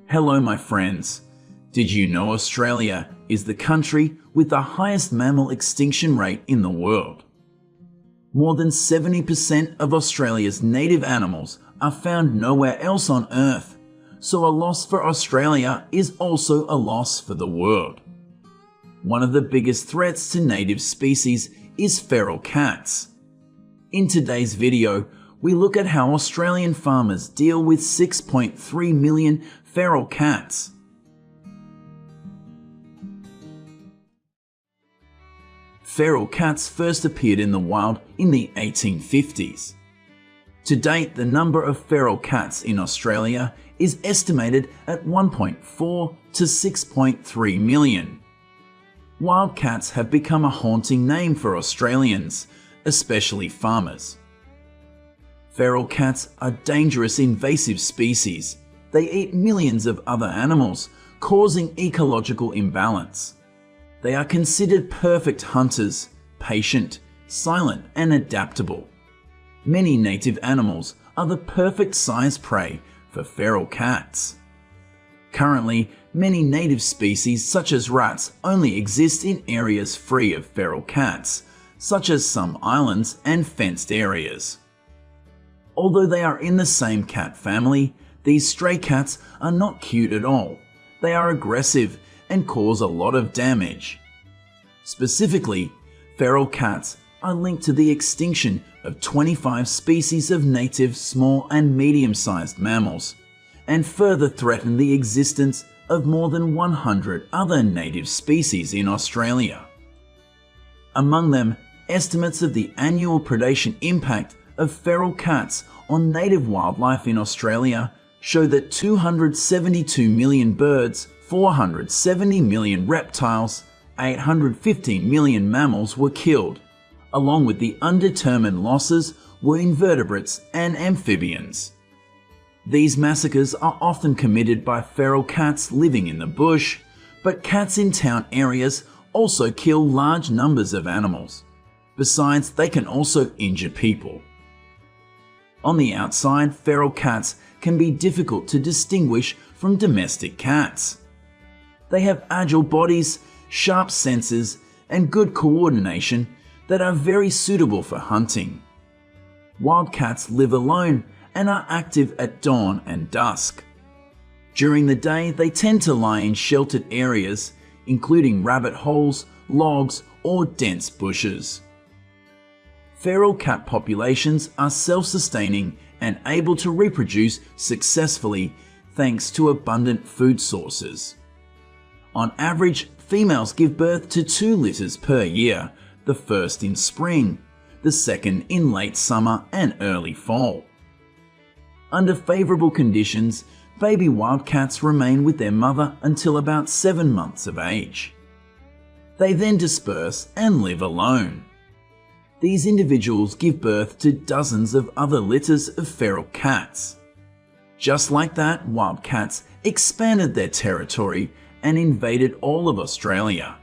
Hello my friends. Did you know Australia is the country with the highest mammal extinction rate in the world? More than 70% of Australia's native animals are found nowhere else on Earth, so a loss for Australia is also a loss for the world. One of the biggest threats to native species is feral cats. In today's video, we look at how Australian farmers deal with 6.3 million feral cats. Feral cats first appeared in the wild in the 1850s. To date, the number of feral cats in Australia is estimated at 1.4 to 6.3 million. Wild cats have become a haunting name for Australians, especially farmers. Feral cats are dangerous invasive species. They eat millions of other animals, causing ecological imbalance. They are considered perfect hunters, patient, silent, and adaptable. Many native animals are the perfect size prey for feral cats. Currently, many native species such as rats only exist in areas free of feral cats, such as some islands and fenced areas. Although they are in the same cat family, these stray cats are not cute at all. They are aggressive and cause a lot of damage. Specifically, feral cats are linked to the extinction of 25 species of native small and medium-sized mammals, and further threaten the existence of more than 100 other native species in Australia. Among them, estimates of the annual predation impact of feral cats on native wildlife in Australia show that 272 million birds, 470 million reptiles, 815 million mammals were killed. Along with the undetermined losses were invertebrates and amphibians. These massacres are often committed by feral cats living in the bush, but cats in town areas also kill large numbers of animals. Besides, they can also injure people. On the outside, feral cats can be difficult to distinguish from domestic cats. They have agile bodies, sharp senses, and good coordination that are very suitable for hunting. Wild cats live alone and are active at dawn and dusk. During the day, they tend to lie in sheltered areas, including rabbit holes, logs, or dense bushes. Feral cat populations are self-sustaining and able to reproduce successfully thanks to abundant food sources. On average, females give birth to 2 litters per year, the first in spring, the second in late summer and early fall. Under favorable conditions, baby wildcats remain with their mother until about 7 months of age. They then disperse and live alone. These individuals give birth to dozens of other litters of feral cats. Just like that, wild cats expanded their territory and invaded all of Australia.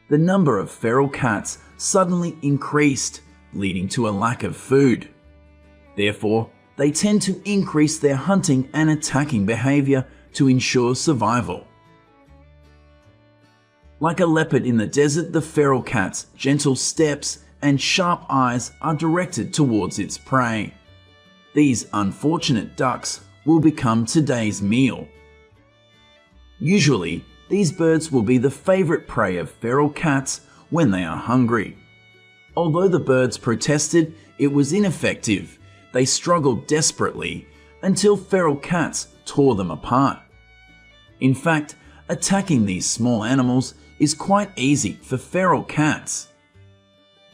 The number of feral cats suddenly increased, leading to a lack of food. Therefore, they tend to increase their hunting and attacking behavior to ensure survival. Like a leopard in the desert, the feral cat's gentle steps and sharp eyes are directed towards its prey. These unfortunate ducks will become today's meal. Usually, these birds will be the favorite prey of feral cats when they are hungry. Although the birds protested, it was ineffective. They struggled desperately until feral cats tore them apart. In fact, attacking these small animals is quite easy for feral cats.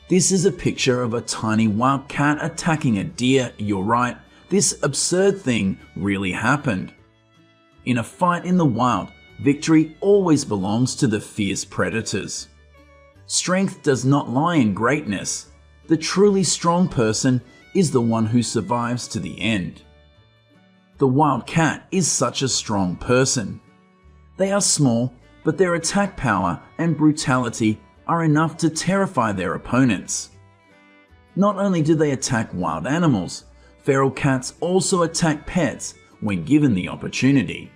This is a picture of a tiny wild cat attacking a deer. You're right, this absurd thing really happened. In a fight in the wild, victory always belongs to the fierce predators. Strength does not lie in greatness. The truly strong person is the one who survives to the end. The wild cat is such a strong person. They are small, but their attack power and brutality are enough to terrify their opponents. Not only do they attack wild animals, feral cats also attack pets when given the opportunity.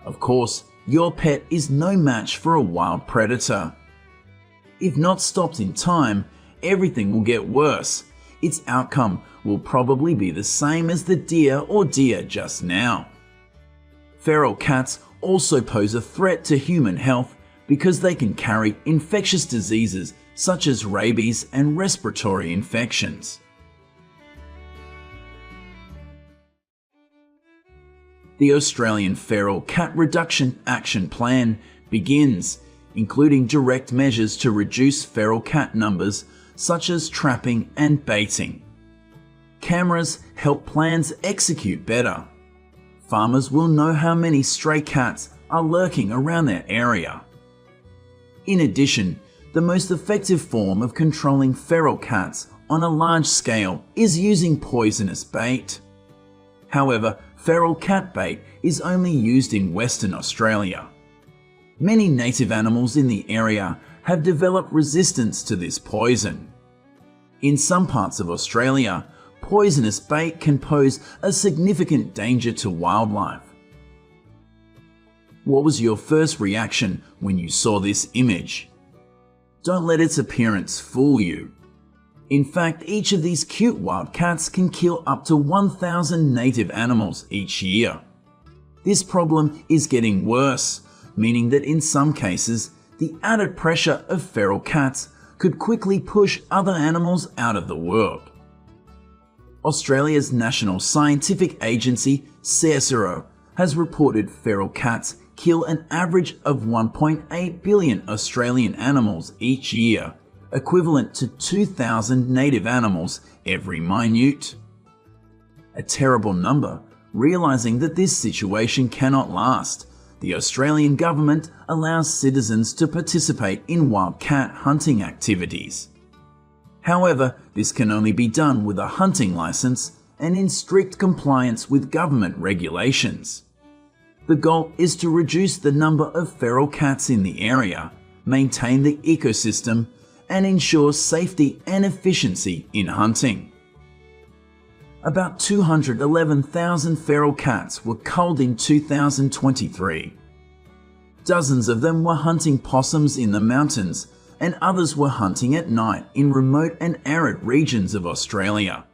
Of course, your pet is no match for a wild predator. If not stopped in time, everything will get worse. Its outcome will probably be the same as the deer or deer just now. Feral cats also pose a threat to human health because they can carry infectious diseases such as rabies and respiratory infections. The Australian Feral Cat Reduction Action Plan begins, including direct measures to reduce feral cat numbers such as trapping and baiting. Cameras help plans execute better. Farmers will know how many stray cats are lurking around their area. In addition, the most effective form of controlling feral cats on a large scale is using poisonous bait. However, feral cat bait is only used in Western Australia. Many native animals in the area have developed resistance to this poison. In some parts of Australia, poisonous bait can pose a significant danger to wildlife. What was your first reaction when you saw this image? Don't let its appearance fool you. In fact, each of these cute wild cats can kill up to 1,000 native animals each year. This problem is getting worse, meaning that in some cases, the added pressure of feral cats could quickly push other animals out of the world. Australia's National Scientific Agency, CSIRO, has reported feral cats kill an average of 1.8 billion Australian animals each year, equivalent to 2,000 native animals every minute. A terrible number. Realising that this situation cannot last, the Australian government allows citizens to participate in wild cat hunting activities. However, this can only be done with a hunting licence and in strict compliance with government regulations. The goal is to reduce the number of feral cats in the area, maintain the ecosystem, and ensure safety and efficiency in hunting. About 211,000 feral cats were culled in 2023. Dozens of them were hunting possums in the mountains, and others were hunting at night in remote and arid regions of Australia.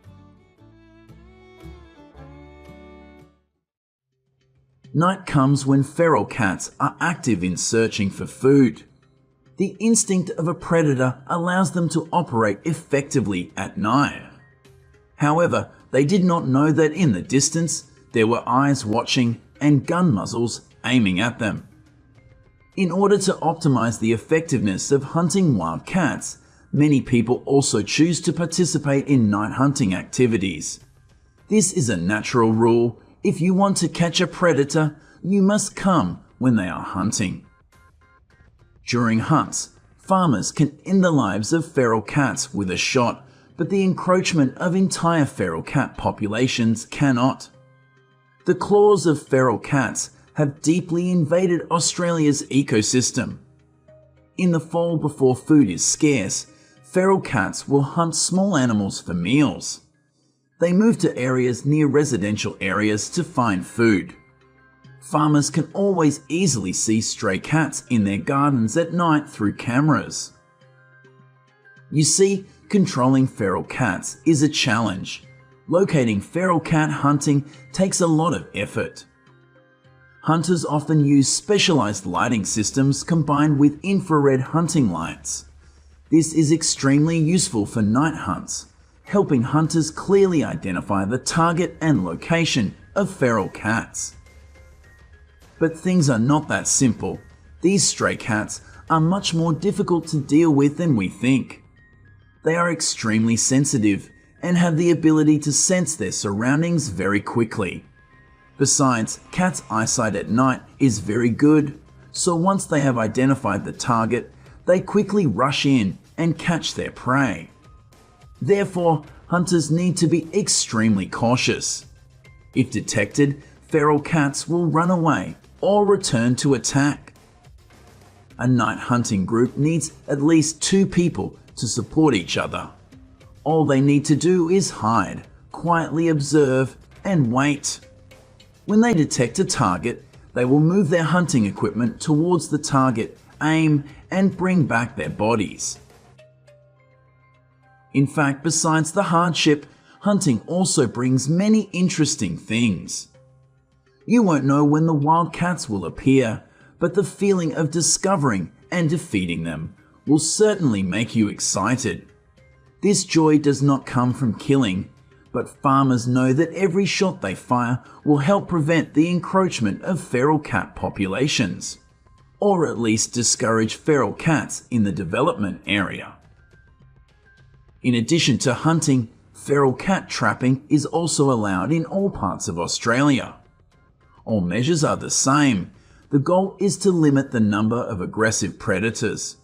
Night comes when feral cats are active in searching for food. The instinct of a predator allows them to operate effectively at night. However, they did not know that in the distance there were eyes watching and gun muzzles aiming at them. In order to optimize the effectiveness of hunting wild cats, many people also choose to participate in night hunting activities. This is a natural rule. If you want to catch a predator, you must come when they are hunting. During hunts, farmers can end the lives of feral cats with a shot, but the encroachment of entire feral cat populations cannot. The claws of feral cats have deeply invaded Australia's ecosystem. In the fall, before food is scarce, feral cats will hunt small animals for meals. They move to areas near residential areas to find food. Farmers can always easily see stray cats in their gardens at night through cameras. You see, controlling feral cats is a challenge. Locating feral cat hunting takes a lot of effort. Hunters often use specialized lighting systems combined with infrared hunting lights. This is extremely useful for night hunts, helping hunters clearly identify the target and location of feral cats. But things are not that simple. These stray cats are much more difficult to deal with than we think. They are extremely sensitive and have the ability to sense their surroundings very quickly. Besides, cats' eyesight at night is very good, so once they have identified the target, they quickly rush in and catch their prey. Therefore, hunters need to be extremely cautious. If detected, feral cats will run away or return to attack. A night hunting group needs at least 2 people to support each other. All they need to do is hide, quietly observe, and wait. When they detect a target, they will move their hunting equipment towards the target, aim, and bring back their bodies. In fact, besides the hardship, hunting also brings many interesting things. You won't know when the wild cats will appear, but the feeling of discovering and defeating them will certainly make you excited. This joy does not come from killing, but farmers know that every shot they fire will help prevent the encroachment of feral cat populations, or at least discourage feral cats in the development area. In addition to hunting, feral cat trapping is also allowed in all parts of Australia. All measures are the same. The goal is to limit the number of aggressive predators.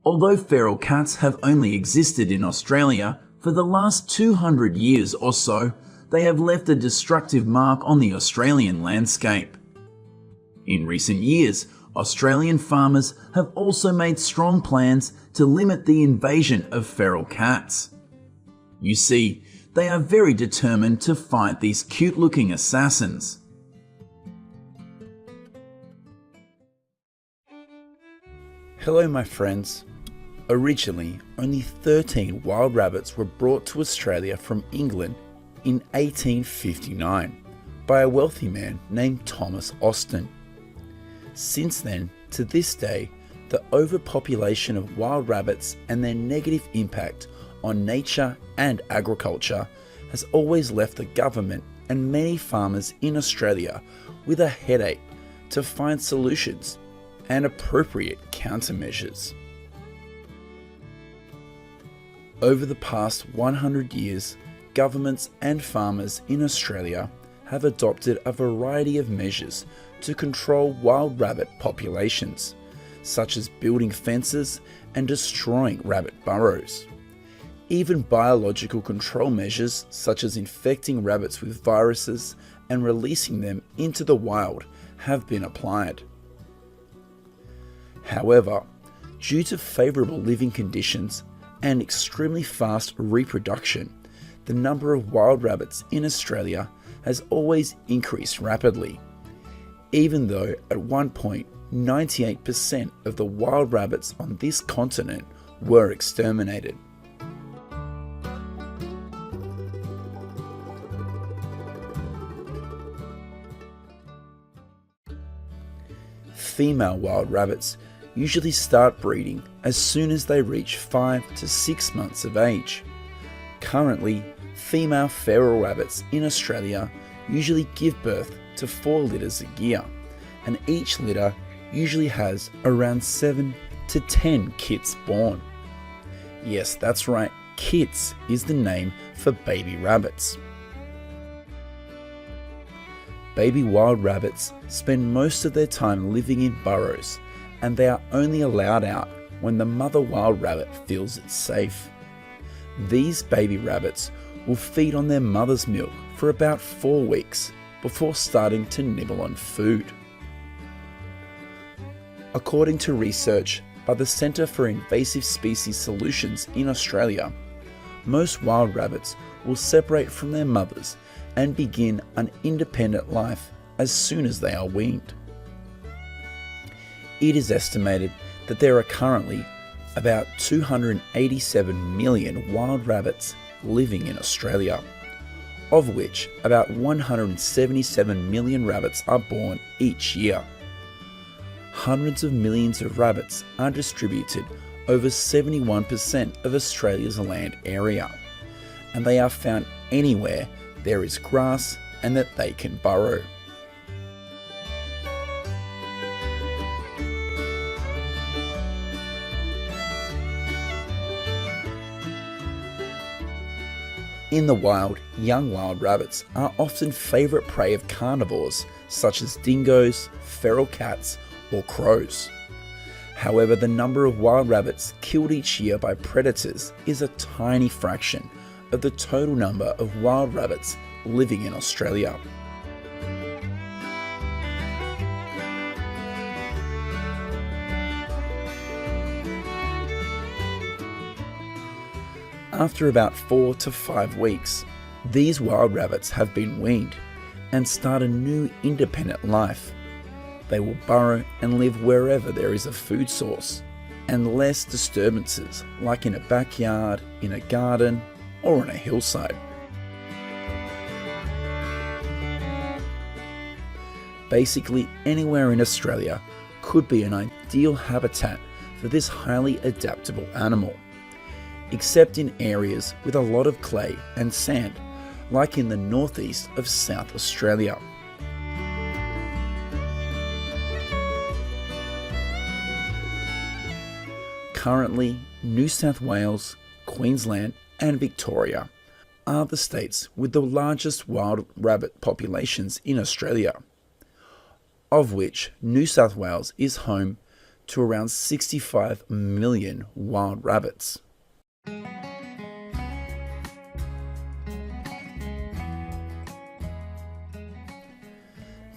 Although feral cats have only existed in Australia for the last 200 years or so, they have left a destructive mark on the Australian landscape. In recent years, Australian farmers have also made strong plans to limit the invasion of feral cats. You see, they are very determined to fight these cute-looking assassins. Hello my friends. Originally, only 13 wild rabbits were brought to Australia from England in 1859 by a wealthy man named Thomas Austin. Since then, to this day, the overpopulation of wild rabbits and their negative impact on nature and agriculture has always left the government and many farmers in Australia with a headache to find solutions and appropriate countermeasures. Over the past 100 years, governments and farmers in Australia have adopted a variety of measures to control wild rabbit populations, such as building fences and destroying rabbit burrows. Even biological control measures such as infecting rabbits with viruses and releasing them into the wild have been applied. However, due to favourable living conditions and extremely fast reproduction, the number of wild rabbits in Australia has always increased rapidly, even though at one point 98% of the wild rabbits on this continent were exterminated. Female wild rabbits usually start breeding as soon as they reach 5 to 6 months of age. Currently, female feral rabbits in Australia usually give birth to 4 litters a year, and each litter usually has around 7 to 10 kits born. Yes, that's right, kits is the name for baby rabbits. Baby wild rabbits spend most of their time living in burrows, and they are only allowed out when the mother wild rabbit feels it's safe. These baby rabbits will feed on their mother's milk for about 4 weeks before starting to nibble on food. According to research by the Centre for Invasive Species Solutions in Australia, most wild rabbits will separate from their mothers and begin an independent life as soon as they are weaned. It is estimated that there are currently about 287 million wild rabbits living in Australia, of which about 177 million rabbits are born each year. Hundreds of millions of rabbits are distributed over 71% of Australia's land area, and they are found anywhere there is grass and that they can burrow. In the wild, young wild rabbits are often favourite prey of carnivores such as dingoes, feral cats, or crows. However, the number of wild rabbits killed each year by predators is a tiny fraction of the total number of wild rabbits living in Australia. After about 4 to 5 weeks, these wild rabbits have been weaned and start a new independent life. They will burrow and live wherever there is a food source and less disturbances, like in a backyard, in a garden, or on a hillside. Basically, anywhere in Australia could be an ideal habitat for this highly adaptable animal, except in areas with a lot of clay and sand, like in the northeast of South Australia. Currently, New South Wales, Queensland and Victoria are the states with the largest wild rabbit populations in Australia, of which New South Wales is home to around 65 million wild rabbits.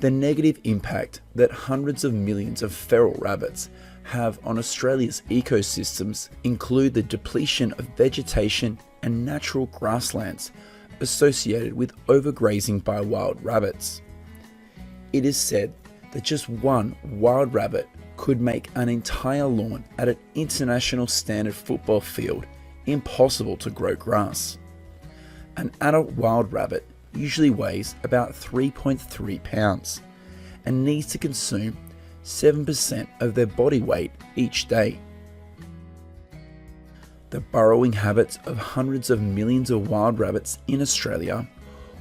The negative impact that hundreds of millions of feral rabbits have on Australia's ecosystems include the depletion of vegetation and natural grasslands associated with overgrazing by wild rabbits. It is said that just one wild rabbit could make an entire lawn at an international standard football field impossible to grow grass. An adult wild rabbit usually weighs about 3.3 pounds and needs to consume 7% of their body weight each day. The burrowing habits of hundreds of millions of wild rabbits in Australia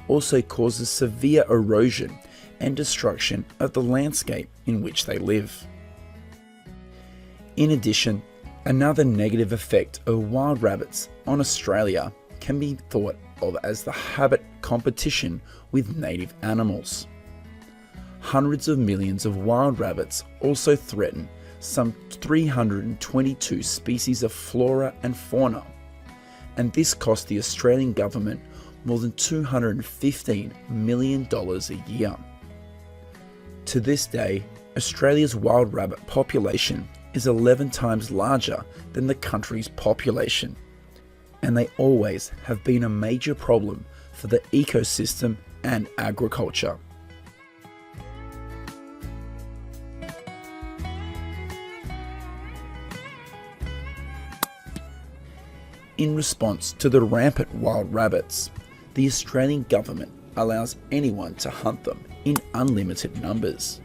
also causes severe erosion and destruction of the landscape in which they live. In addition, another negative effect of wild rabbits on Australia can be thought of as the habit competition with native animals. Hundreds of millions of wild rabbits also threaten some 322 species of flora and fauna, and this cost the Australian government more than $215 million a year. To this day, Australia's wild rabbit population is 11 times larger than the country's population, and they always have been a major problem for the ecosystem and agriculture. In response to the rampant wild rabbits, the Australian government allows anyone to hunt them in unlimited numbers.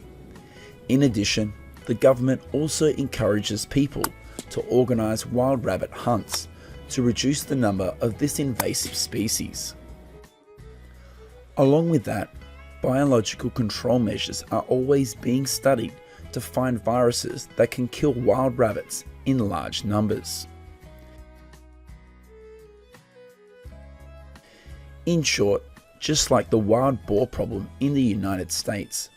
In addition, the government also encourages people to organise wild rabbit hunts to reduce the number of this invasive species. Along with that, biological control measures are always being studied to find viruses that can kill wild rabbits in large numbers. In short, just like the wild boar problem in the United States,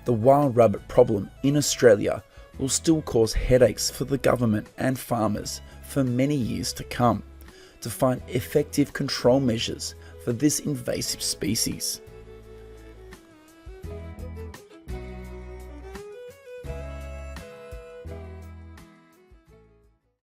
the wild rabbit problem in Australia will still cause headaches for the government and farmers for many years to come to find effective control measures for this invasive species.